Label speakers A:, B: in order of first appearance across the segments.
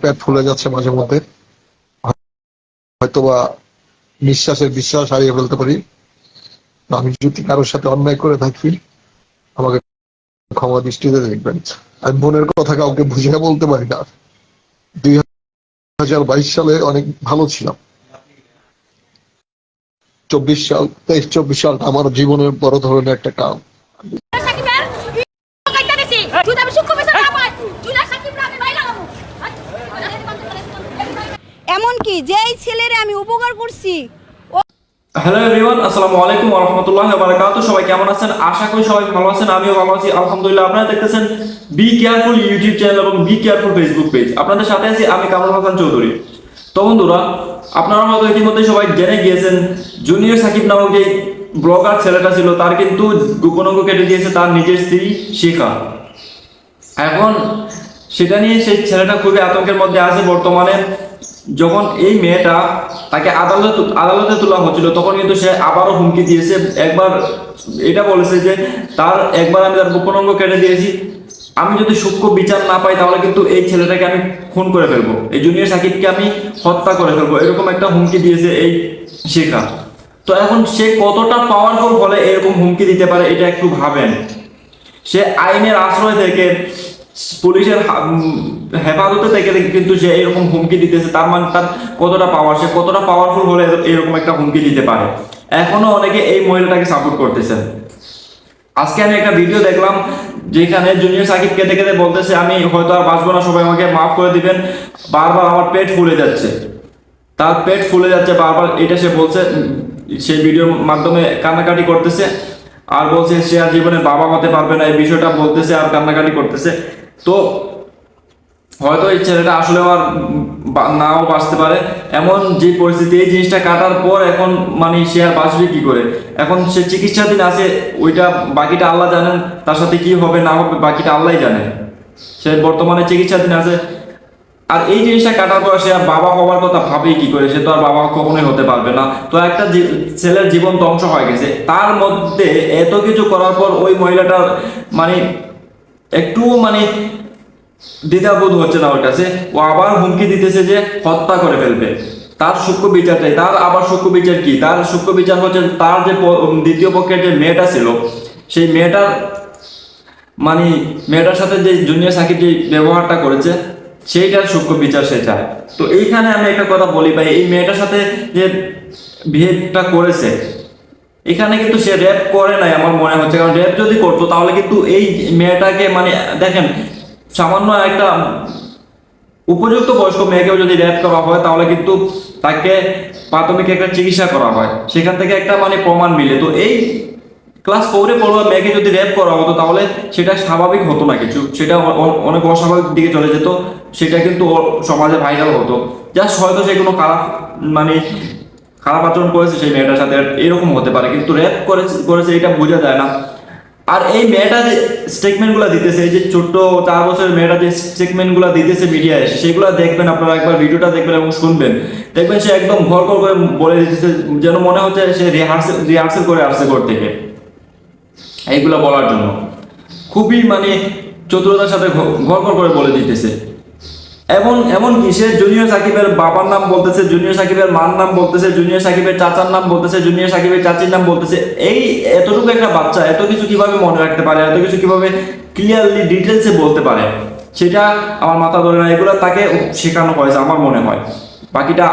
A: পেট ফুলে যাচ্ছে মাঝে মধ্যে, হয়তোবা নিঃশ্বাসের বিশ্বাস হারিয়ে ফেলতে পারি। আমি যদি কারোর সাথে অন্যায় করে থাকি আমাকে ক্ষমা দৃষ্টিতে দেখবেন। আমি বোনের কথা কাউকে বুঝিয়ে বলতে পারি না। 2022 সালে অনেক ভালো ছিলাম। 23-24 সালটা আমার জীবনের বড় ধরনের একটা কাল।
B: এমনকি যেই ছেলেরে আমি উপকার করছি।
C: হ্যালো এভরিওয়ান, আসসালামু আলাইকুম ওয়া রাহমাতুল্লাহি ওয়া বারাকাতুহু। সবাই কেমন আছেন? আশা করি সবাই ভালো আছেন। আমিও ভালো আছি আলহামদুলিল্লাহ। আপনারা দেখতেছেন বি কেয়ারফুল ইউটিউব চ্যানেল এবং বি কেয়ারফুল ফেসবুক পেজ। আপনাদের সাথে আছি আমি কামরুল হাসান চৌধুরী। তো বন্ধুরা, আপনারা হয়তো ইতিমধ্যে সবাই জেনে গিয়েছেন জুনিয়র সাকিব নামক যে ব্লগার ছেলেটা ছিল তার কিন্তু গোপনাঙ্গ কেটে দিয়েছে তার নিজের স্ত্রী শিখা। এখন সেটা নিয়ে সেই ছেলেটা খুবই আতঙ্কের মধ্যে আছে বর্তমানে। যখন এই মেয়েটা তাকে আদালতে তোলা হচ্ছিল তখন কিন্তু সে আবারও হুমকি দিয়েছে। একবার এটা বলেছে যে একবার আমি তার গোপনাঙ্গ কেটে দিয়েছি, আমি যদি সূক্ষ্ম বিচার না পাই তাহলে কিন্তু এই ছেলেটাকে আমি খুন করে ফেলবো, এই জুনিয়র সাকিবকে আমি হত্যা করে ফেলবো, এরকম একটা হুমকি দিয়েছে এই শিখা। তো এখন সে কতটা পাওয়ারফুল হলে এরকম হুমকি দিতে পারে এটা একটু ভাবেন। সে আইনের আশ্রয় থেকে পুলিশের হেফাজতে থেকে কিন্তু সে এরকম হুমকি দিতেছে, তার মানে তার কতটা পাওয়ার, সে কতটা পাওয়ারফুল হলে এরকম একটা হুমকি দিতে পারে। এখনো অনেকে এই মহিলাটাকে সাপোর্ট করতেছেন। আজকে আমি একটা ভিডিও দেখলাম যেখানে জুনিয়র সাকিব কেঁদে কেঁদে বলতেছে আমি হয়তো আর বাঁচবো না, সবাই আমাকে মাফ করে দিবেন, বারবার আমার পেট ফুলে যাচ্ছে, তার পেট ফুলে যাচ্ছে বারবার, এটা সে বলছে। সেই ভিডিওর মাধ্যমে কান্নাকাটি করতেছে আর বলছে সে আর জীবনে বাবা হতে পারবে না, এই বিষয়টা বলতেছে আর কান্নাকাটি করতেছে। তো হয়তো এই ছেলেটা আসলে আর নাও বাঁচতে পারে, এমন যে পরিস্থিতি, এই জিনিসটা কাটার পর এখন মানে সে আর বাঁচবে কি করে। এখন সে চিকিৎসাধীন আছে, ওইটা বাকিটা আল্লাহ জানেন, তার সাথে কি হবে না হবে বাকিটা আল্লাহই জানেন। সে বর্তমানে চিকিৎসাধীন আছে। আর এই জিনিসটা কাটার পর সে আর বাবা হওয়ার কথা ভাবেই কি করে, সে তো আর বাবা কখনোই হতে পারবে না। তো একটা ছেলের জীবন ধ্বংস হয়ে গেছে, তার মধ্যে এত কিছু করার পর ওই মহিলাটার মানে একটু মানে দ্বিধাবোধ হচ্ছে না ওর কাছে। ও আবার হুমকি দিতেছে যে হত্যা করে ফেলবে, তার সূক্ষ্ম বিচার চাই। তার আবার সূক্ষ্ম বিচার কি? তার সূক্ষ্ম বিচার হচ্ছে তার যে দ্বিতীয় পক্ষের যে মেয়েটা ছিল, সেই মেয়েটার সাথে যে জুনিয়র সাকিব যে ব্যবহারটা করেছে সেইটার সূক্ষ্ম বিচার সে চায়। তো এইখানে আমি একটা কথা বলি ভাই, এই মেয়েটার সাথে যে বিহেভটা করেছে, এখানে কিন্তু সে র্যাপ করে নাই আমার মনে হচ্ছে। কারণ র্যাপ যদি করতো তাহলে কিন্তু এই মেয়েটাকে মানে দেখেন, সামান্য একটা উপযুক্ত বয়স্ক মেয়েকেও যদি র্যাপ করা হয় তাহলে কিন্তু তাকে প্রাথমিক একটা চিকিৎসা করা হয়, সেখান থেকে একটা মানে প্রমাণ মিলে। তো এই ক্লাস 4-এ পড়ুয়া মেয়েকে যদি র্যাপ করা হতো তাহলে সেটা স্বাভাবিক হতো না কিছু, সেটা অনেক অস্বাভাবিক দিকে চলে যেত, সেটা কিন্তু সমাজে ভাইরাল হতো। জাস্ট হয়তো সে কোনো খারাপ আচরণ করেছে সেই মেয়েটার সাথে, এরকম হতে পারে, কিন্তু র্যাপ করেছে এটা বোঝা যায় না। আর এই মেয়েটা যে স্টেটমেন্টগুলো দিতেছে, এই যে ছোট্ট 4 বছরের মেয়েটা যে স্টেটমেন্টগুলো দিতেছে মিডিয়ায়, সেগুলো দেখবেন আপনারা, একবার ভিডিওটা দেখবেন এবং শুনবেন, দেখবেন সে একদম ঘর করে বলে দিতেছে, যেন মনে হচ্ছে সে রিহার্সেল করে আসছে ঘর থেকে এইগুলো বলার জন্য। খুবই মানে চতুরতার সাথে ঘর করে বলে দিতেছে। এমনকি সে জুনিয়র সাকিবের বাবার নাম বলতেছে, জুনিয়র সাকিবের মার নাম বলতেছে, জুনিয়র সাকিবের চাচার নাম বলতেছে, জুনিয়র সাকিবের চাচির নাম বলতেছে। এই এতটুকু একটা বাচ্চা এত কিছু কিভাবে মনে রাখতে পারে, এত কিছু কিভাবে ক্লিয়ারলি ডিটেলসে বলতে পারে, সেটা আমার মাথা ধরে না। এগুলো তাকে শেখানো হয়েছে আমার মনে হয়, বাকিটা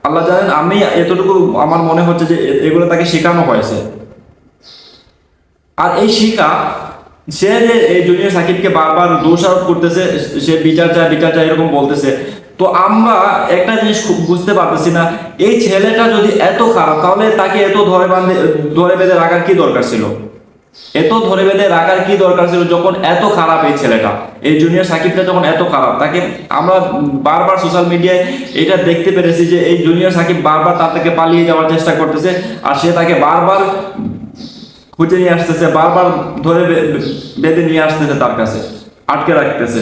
C: আল্লাহ জানেন। আমি এতটুকু আমার মনে হচ্ছে যে এগুলো তাকে শেখানো হয়েছে। আর এই শিখা, সে যে এই জুনিয়র সাকিবকে বারবার দোষারোপ করতেছে, সে বিচার চায় এরকম বলতেছে। তো আমরা একটা জিনিস খুব বুঝতে পারতেছি না, এই ছেলেটা যদি এত খারাপ তাহলে তাকে এত ধরে বেঁধে রাখার কি দরকার ছিল? এত ধরে বেঁধে রাখার কি দরকার ছিল যখন এত খারাপ এই ছেলেটা, এই জুনিয়র সাকিবটা যখন এত খারাপ? তাকে আমরা বারবার সোশ্যাল মিডিয়ায় এটা দেখতে পেরেছি যে এই জুনিয়র সাকিব বারবার তার থেকে পালিয়ে যাওয়ার চেষ্টা করতেছে, আর সে তাকে বারবার খুঁজে নিয়ে আসতেছে, বারবার ধরে বেঁধে নিয়ে আসতেছে, তার কাছে আটকে রাখতেছে।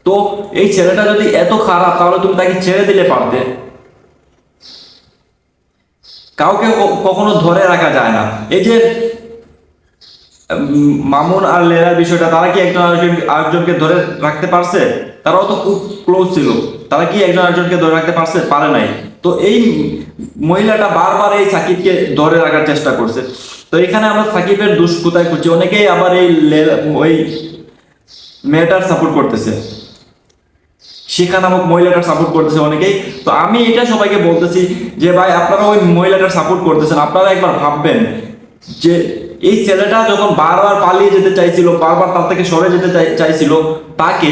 C: তো এই ছেলেটা যদি এত খারাপ তাহলে তুমি তাকে ছেড়ে দিলে পারতে। কাউকে কখনো ধরে রাখা যায় না। এই যে মামুন আর লেলার বিষয়টা, তারা কি একজন আরেকজনকে ধরে রাখতে পারছে? তারাও তো খুব ক্লোজ ছিল, তারা কি একজন একজনকে ধরে রাখতে পারে নাই। তো এই মহিলাটা বারবার এই সাকিবকে ধরে রাখার চেষ্টা করছে। তো এখানে আমরা সাকিবের দোষ কোথায় খুঁজছি? অনেকেই আবার ওই মেয়েটার সাপোর্ট করতেছে, শিখা নামক মহিলাটার সাপোর্ট করতেছে অনেকেই। তো আমি এটা সবাইকে বলতেছি যে ভাই, আপনারা ওই মহিলাটার সাপোর্ট করতেছেন, আপনারা একবার ভাববেন যে এই ছেলেটা যখন বারবার পালিয়ে যেতে চাইছিল, বারবার তার থেকে সরে যেতে চাইছিল, তাকে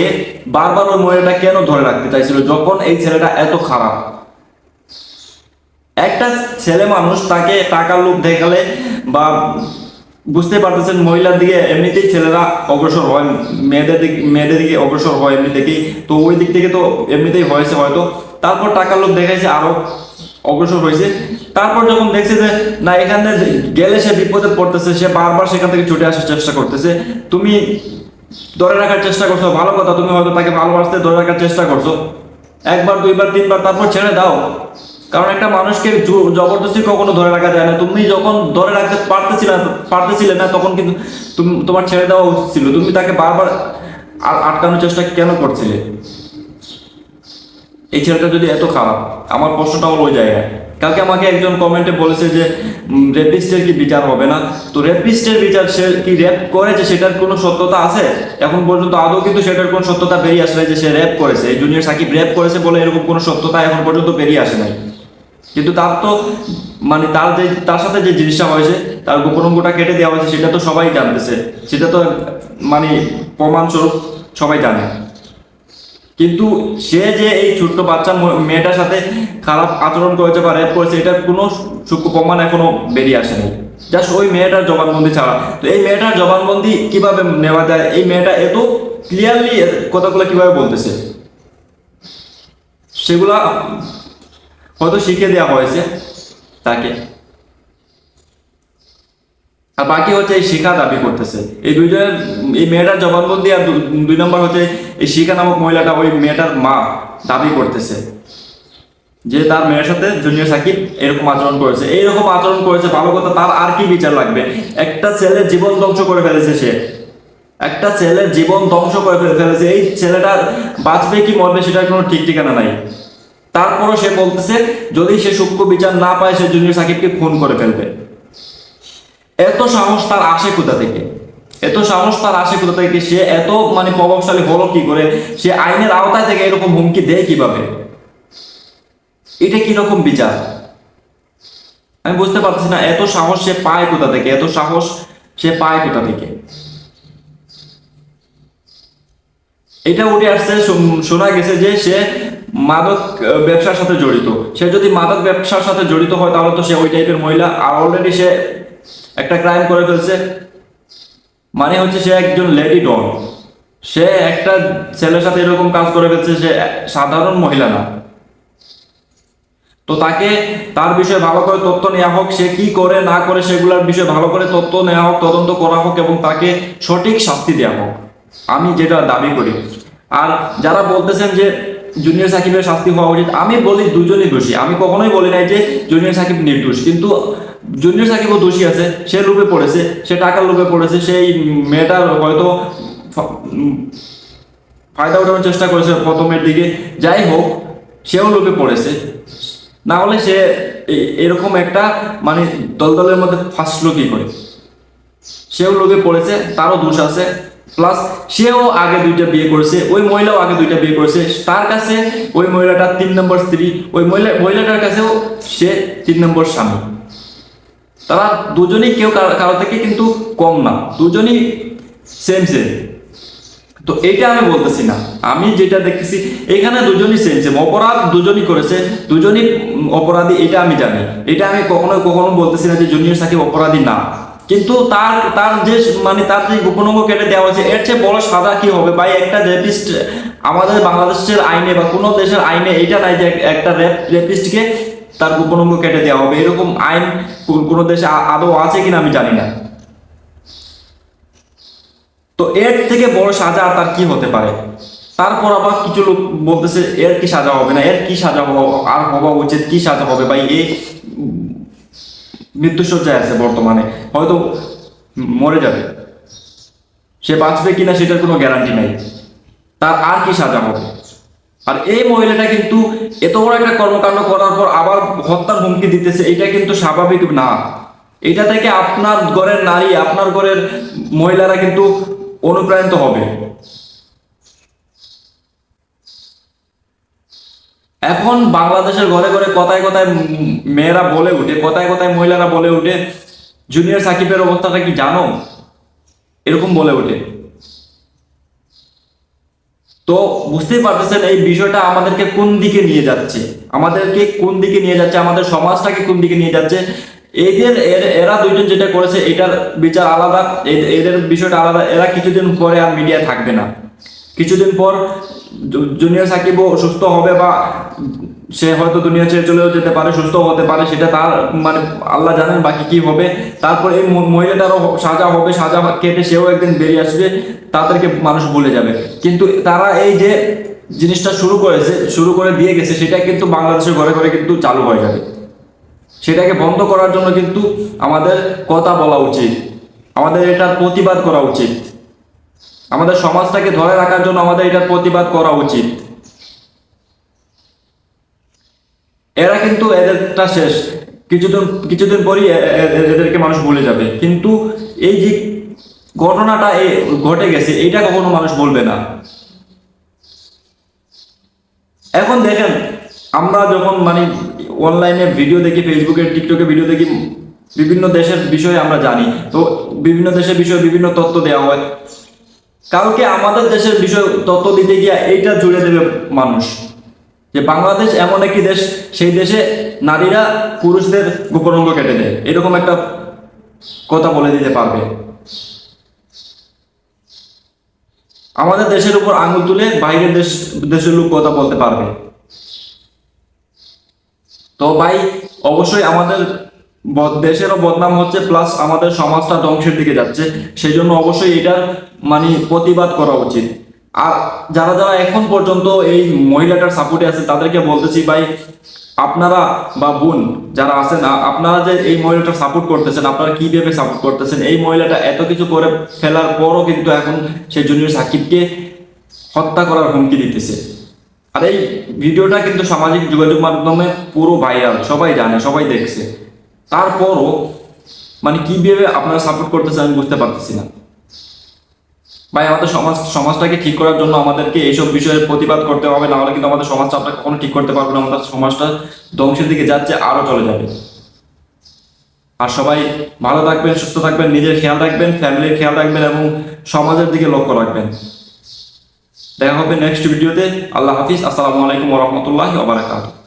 C: বারবার ওই মহিলাটা কেন ধরে রাখতে চাইছিল যখন এই ছেলেটা এত খারাপ? একটা ছেলে মানুষ, তাকে টাকার লোভ দেখালে বা বুঝতে পারতেছেন মহিলার দিকে এমনিতেই ছেলেরা অগ্রসর হয়, মেয়েদের দিকে অগ্রসর হয় এমনি থেকেই, তো ওই দিক থেকে তো এমনিতেই হয়েছে হয়তো। তারপর টাকার লোভ দেখাইছে, আরো অগ্রসর হয়েছে। তারপর যখন দেখছে যে না, এখানে গেলে সে বিপদে পড়তেছে, সে বারবার সেখান থেকে ছুটে আসার চেষ্টা করতেছে, তুমি ধরে রাখার চেষ্টা করছো, ভালো কথা, তুমি হয়তো তাকে ভালোবাসতে ধরে রাখার চেষ্টা করছো, একবার দুইবার তিনবার, তারপর ছেড়ে দাও। কারণ একটা মানুষকে জবরদস্তি কখনো ধরে রাখা যায় না। তুমি যখন ধরে রাখতে পারতেছিলে না, তখন কিন্তু তোমার ছেড়ে দেওয়া উচিত ছিল। তুমি তাকে বারবার আটকানোর চেষ্টা কেন করছিলে? এই ছেলেটা যদি এত খারাপ, আমার প্রশ্নটা হলো ওই জায়গায়। কালকে আমাকে একজন কমেন্টে বলেছে যে রেপিস্টের কি বিচার হবে না? তো রেপিস্টের বিচার, সে কি র্যাপ করেছে সেটার কোনো সত্যতা আছে? এখন পর্যন্ত আদৌ কিন্তু সেটার কোনো সত্যতা বেরিয়ে আসে নাই যে সে র্যাপ করেছে। এই জুনিয়র সাকিব র্যাপ করেছে বলে এরকম কোনো সত্যতা এখন পর্যন্ত বেরিয়ে আসে নাই। কিন্তু তার তো মানে তার সাথে যে জিনিসটা হয়েছে, তার গোপন অঙ্গটা কেটে দেওয়া হয়েছে, সেটা তো সবাই জানতেছে, সেটা তো মানে প্রমাণস্বরূপ সবাই জানে। কিন্তু সে যে এই ছোট্ট বাচ্চা মেয়েটার সাথে খারাপ আচরণ করেছে বা রেপ করেছে, এটার কোনো সূক্ষ্ম প্রমাণ এখনো বেরিয়ে আসেনি, জাস্ট ওই মেয়েটার জবানবন্দি ছাড়া। তো এই মেয়েটার জবানবন্দি কিভাবে নেওয়া যায়? এই মেয়েটা এত ক্লিয়ারলি কথাগুলো কিভাবে বলতেছে, সেগুলা হয়তো শিখে দেওয়া হয়েছে তাকে। আর বাকি হচ্ছে এই শিখা দাবি করতেছে, এই দুইজনের, এই মেয়েটার জবানবন্দি আর দুই নম্বর হচ্ছে এই শিখা নামক মহিলাটা, ওই মেয়েটার মা দাবি করতেছে যে তার মেয়ের সাথে জুনিয়র সাকিব এরকম আচরণ করেছে। এইরকম আচরণ করেছে, ভালো কথা, তার আর কি বিচার লাগবে? একটা ছেলের জীবন ধ্বংস করে ফেলেছে সে, একটা ছেলের জীবন ধ্বংস করে ফেলেছে। এই ছেলেটা বাঁচবে কি মরবে সেটার কোনো ঠিক ঠিকানা নাই। তারপরও সে বলতেছে যদি সে সূক্ষ্ম বিচার না পায়, সে জুনিয়র সাকিবকে খুন করে ফেলবে। এত সাহস তার আসে কোথা থেকে? এত সাহস তার আসে কোথা থেকে? সে এত মানে প্রভাবশালী হলো কি করে? সে আইনের আওতায় থেকে এরকম হুমকি দেয় কিভাবে? এটা কিরকম বিচার? আমি বুঝতে পারছি না। এত সাহস সে পায় কোথা থেকে? এত সাহস সে পায় কোথা থেকে? এটা উঠে আসছে, শোনা গেছে যে সে মাদক ব্যবসার সাথে জড়িত। সে যদি মাদক ব্যবসার সাথে জড়িত হয়, তাহলে তো সে ওই টাইপের মহিলা। আর অলরেডি সে একটা ক্রাইম করে ফেলছে, মানে হচ্ছে সে একজন লেডি ডন। সে একটা ছেলের সাথে এরকম কাজ করে ফেলছে, সে সাধারণ মহিলা না। তো তাকে, তার বিষয়ে ভালো করে তথ্য নেওয়া হোক, সে কি করে না করে সেগুলোর বিষয়ে ভালো করে তথ্য নেওয়া হোক, তদন্ত করা হোক এবং তাকে সঠিক শাস্তি দেওয়া হোক, আমি যেটা দাবি করি। আর যারা বলতেছেন যে জুনিয়র সাকিবের শাস্তি হওয়া উচিত, আমি বলি দুজনই দোষী। আমি কখনোই বলি নাই যে জুনিয়র সাকিব নির্দোষ, কিন্তু জুনিয়র সাকিবও দোষী আছে। সে লোভে পড়েছে, সে টাকার লোভে পড়েছে, সেই মেয়েটার হয়তো ফায়দা উঠানোর চেষ্টা করেছে প্রথমের দিকে। যাই হোক, সেও লোভে পড়েছে, না হলে সে এরকম একটা মানে দলদলের মধ্যে ফাঁসলো কি করে? সেও লোভে পড়েছে, তারও দোষ আছে। প্লাস সেও আগে দুইটা বিয়ে করেছে, ওই মহিলাও আগে দুইটা বিয়ে করেছে। তার কাছে ওই মহিলাটা 3 নম্বর স্ত্রী, ওই মহিলাটার কাছেও সে 3 নম্বর স্বামী। তারা দুজনেই কেউ কারো থেকে কিন্তু কম না, দুজনই সেম সেম। তো এইটা আমি বলতেছি না, আমি যেটা দেখতেছি এখানে দুজনই সেম সেম অপরাধ, দুজনই করেছে, দুজনই অপরাধী, এটা আমি জানি। এটা আমি কখনো বলতেছি না যে জুনিয়র সাকিব অপরাধী না। কিন্তু তার যে মানে তার যে গোপন অঙ্গ কেটে দেওয়া হয়েছে, এর চেয়ে বড় সাজা কি হবে ভাই? একটা রেপিস্ট, আমাদের বাংলাদেশের আইনে বা কোনো দেশের আইনে এটা নাই যে একটা রেপিস্টকে তার গোপন অঙ্গ কেটে দেওয়া হবে। এরকম আইন কোনো দেশে আদৌ আছে কিনা আমি জানি না। তো এর থেকে বড় সাজা তার কি হতে পারে? তারপর আবার কিছু লোক বলতেছে এর কি সাজা হবে না, এর কি সাজা আর হওয়া উচিত, কি সাজা হবে ভাই? এই মৃত্যুসজ্জায় আছে বর্তমানে, হয়তো মরে যাবে, সে বাঁচবে কিনা সেটার কোনো গ্যারান্টি নাই। তার আর কি সাজা হবে? আর এই মহিলাটা কিন্তু এত বড় একটা কর্মকাণ্ড করার পর আবার হত্যার হুমকি দিতেছে, এটা কিন্তু স্বাভাবিক না। এটা থেকে আপনার ঘরের নারী, আপনার ঘরের মহিলারা কিন্তু অনুপ্রাণিত হবে। এখন বাংলাদেশের ঘরে ঘরে কথায় কথায় মেয়েরা বলে উঠে, কথায় কথায় মহিলারা বলে উঠে, জুনিয়র সাকিবের অবস্থাটা কি জানো, এরকম বলে ওঠে। তো বুঝতেই পারতেছেন এই বিষয়টা আমাদেরকে কোন দিকে নিয়ে যাচ্ছে, আমাদেরকে কোন দিকে নিয়ে যাচ্ছে, আমাদের সমাজটাকে কোন দিকে নিয়ে যাচ্ছে। এরা দুইজন যেটা করেছে এটার বিচার আলাদা, এদের বিষয়টা আলাদা। এরা কিছুদিন পরে আর মিডিয়া থাকবে না, কিছুদিন পর জুনিয়র সাকিবও সুস্থ হবে, বা সে হয়তো দুনিয়া ছেড়ে চলেও যেতে পারে, সুস্থ হতে পারে, সেটা তার মানে আল্লাহ জানেন বাকি কি হবে। তারপর এই মহিলাটারও সাজা হবে, সাজা কেটে সেও একদিন বেরিয়ে আসবে, তাদেরকে মানুষ ভুলে যাবে। কিন্তু তারা এই যে জিনিসটা শুরু করে দিয়ে গেছে, সেটা কিন্তু বাংলাদেশের ঘরে ঘরে কিন্তু চালু হয়ে যাবে। সেটাকে বন্ধ করার জন্য কিন্তু আমাদের কথা বলা উচিত, আমাদের এটার প্রতিবাদ করা উচিত, আমাদের সমাজটাকে ধরে রাখার জন্য আমাদের এটার প্রতিবাদ করা উচিত। এরা কিন্তু এদেরটা শেষ, কিছুদিন পরই এদেরকে মানুষ ভুলে যাবে। কিন্তু এই যে ঘটনাটা ঘটে গেছে, এইটা কখনো মানুষ বলবে না। এখন দেখেন, আমরা যখন মানে অনলাইনে ভিডিও দেখি, ফেসবুকে টিকটকে ভিডিও দেখি, বিভিন্ন দেশের বিষয়ে আমরা জানি, তো বিভিন্ন দেশের বিষয়ে বিভিন্ন তথ্য দেওয়া হয়। কালকে আমাদের দেশের বিষয় তথ্য দিতে গিয়ে এইটা জুড়ে দেবে মানুষ যে বাংলাদেশ এমন একটি দেশ, সেই দেশে নারীরা পুরুষদের গোপন অঙ্গ কেটে দেয়, এরকম একটা কথা বলে দিতে পারবে। আমাদের দেশের উপর আঙুল তুলে বাইরের দেশের লোক কথা বলতে পারবে। তো ভাই, অবশ্যই আমাদের দেশেরও বদনাম হচ্ছে, প্লাস আমাদের সমাজটা ধ্বংসের দিকে যাচ্ছে। সেই জন্য অবশ্যই এটার মানে প্রতিবাদ করা উচিত। আর যারা যারা এখন পর্যন্ত এই মহিলাটার সাপোর্টে আছে, তাদেরকে বলতেছি ভাই, আপনারা বা বোন যারা আছেন, আপনারা যে এই মহিলাটার সাপোর্ট করতেছেন, আপনারা কি ভেবে সাপোর্ট করতেছেন? এই মহিলাটা এত কিছু করে ফেলার পরও কিন্তু এখন সেই জুনিয়র সাকিবকে হত্যা করার হুমকি দিতেছে। আর এই ভিডিওটা কিন্তু সামাজিক যোগাযোগ মাধ্যমে পুরো ভাইরাল, সবাই জানে, সবাই দেখছে। তারপরও মানে কি ভেবে আপনারা সাপোর্ট করতেছেন আমি বুঝতে পারতেছি না ভাই। আমাদের সমাজটাকে ঠিক করার জন্য আমাদেরকে এইসব বিষয়ে প্রতিবাদ করতে হবে, না হলে কিন্তু আমাদের সমাজটা আমরা কখনো ঠিক করতে পারবো না। আমাদের সমাজটা ধ্বংসের দিকে যাচ্ছে, আরো চলে যাবে। আর সবাই ভালো থাকবেন, সুস্থ থাকবেন, নিজের খেয়াল রাখবেন, ফ্যামিলির খেয়াল রাখবেন এবং সমাজের দিকে লক্ষ্য রাখবেন। দেখা হবে নেক্সট ভিডিওতে। আল্লাহ হাফিজ। আসসালামু আলাইকুম ওয়া রাহমাতুল্লাহি ওয়া বারাকাতুহু।